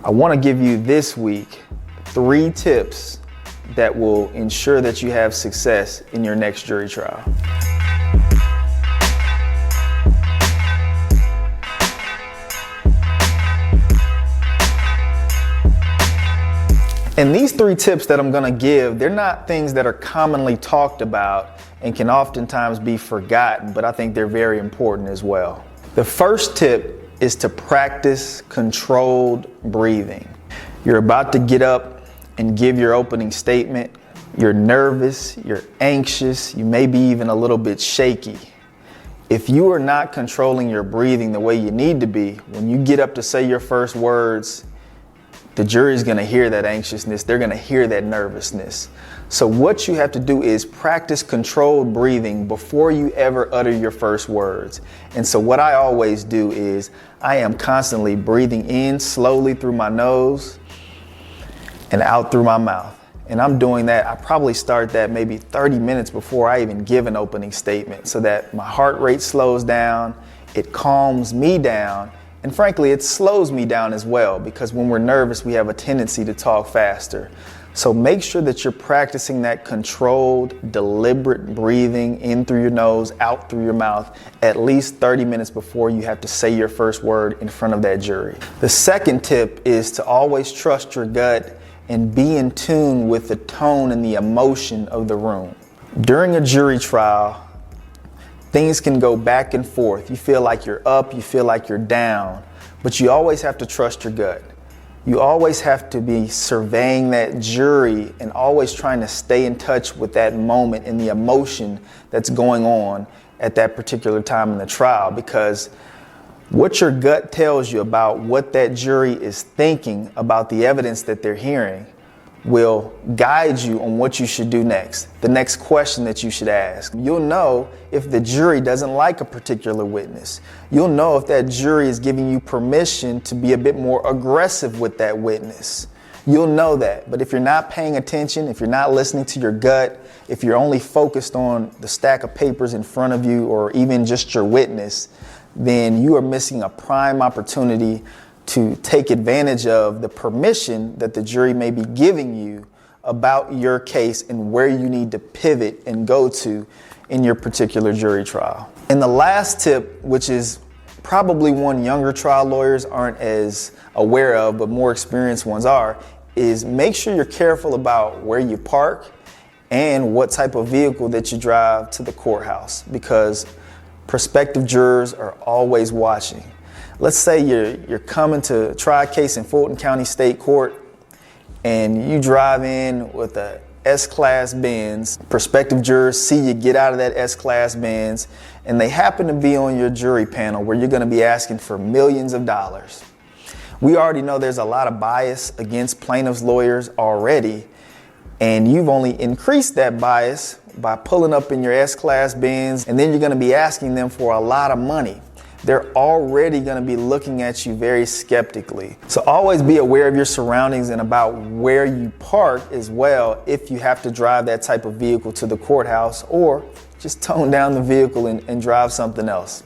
I want to give you this week 3 tips that will ensure that you have success in your next jury trial. And these 3 tips that I'm going to give, they're not things that are commonly talked about and can oftentimes be forgotten, but I think they're very important as well. The first tip is to practice controlled breathing. You're about to get up and give your opening statement. You're nervous, you're anxious, you may be even a little bit shaky. If you are not controlling your breathing the way you need to be, when you get up to say your first words, the jury's gonna hear that anxiousness, they're gonna hear that nervousness. So what you have to do is practice controlled breathing before you ever utter your first words. And so what I always do is I am constantly breathing in slowly through my nose and out through my mouth. And I'm doing that, I probably start that maybe 30 minutes before I even give an opening statement so that my heart rate slows down, it calms me down, and frankly, it slows me down as well, because when we're nervous, we have a tendency to talk faster. So make sure that you're practicing that controlled, deliberate breathing in through your nose, out through your mouth, at least 30 minutes before you have to say your first word in front of that jury. The second tip is to always trust your gut and be in tune with the tone and the emotion of the room. During a jury trial, things can go back and forth. You feel like you're up, you feel like you're down, but you always have to trust your gut. You always have to be surveying that jury and always trying to stay in touch with that moment and the emotion that's going on at that particular time in the trial, because what your gut tells you about what that jury is thinking about the evidence that they're hearing will guide you on what you should do next, the next question that you should ask. You'll know if the jury doesn't like a particular witness. You'll know if that jury is giving you permission to be a bit more aggressive with that witness. You'll know that. But if you're not paying attention, if you're not listening to your gut, if you're only focused on the stack of papers in front of you or even just your witness, then you are missing a prime opportunity to take advantage of the permission that the jury may be giving you about your case and where you need to pivot and go to in your particular jury trial. And the last tip, which is probably one younger trial lawyers aren't as aware of, but more experienced ones are, is make sure you're careful about where you park and what type of vehicle that you drive to the courthouse, because prospective jurors are always watching. Let's say you're coming to try a case in Fulton County State Court and you drive in with a S-Class Benz. Prospective jurors see you get out of that S-Class Benz and they happen to be on your jury panel where you're going to be asking for millions of dollars. We already know there's a lot of bias against plaintiffs' lawyers already, and you've only increased that bias by pulling up in your S-Class Benz, and then you're going to be asking them for a lot of money. They're already going to be looking at you very skeptically. So always be aware of your surroundings and about where you park as well if you have to drive that type of vehicle to the courthouse, or just tone down the vehicle and drive something else.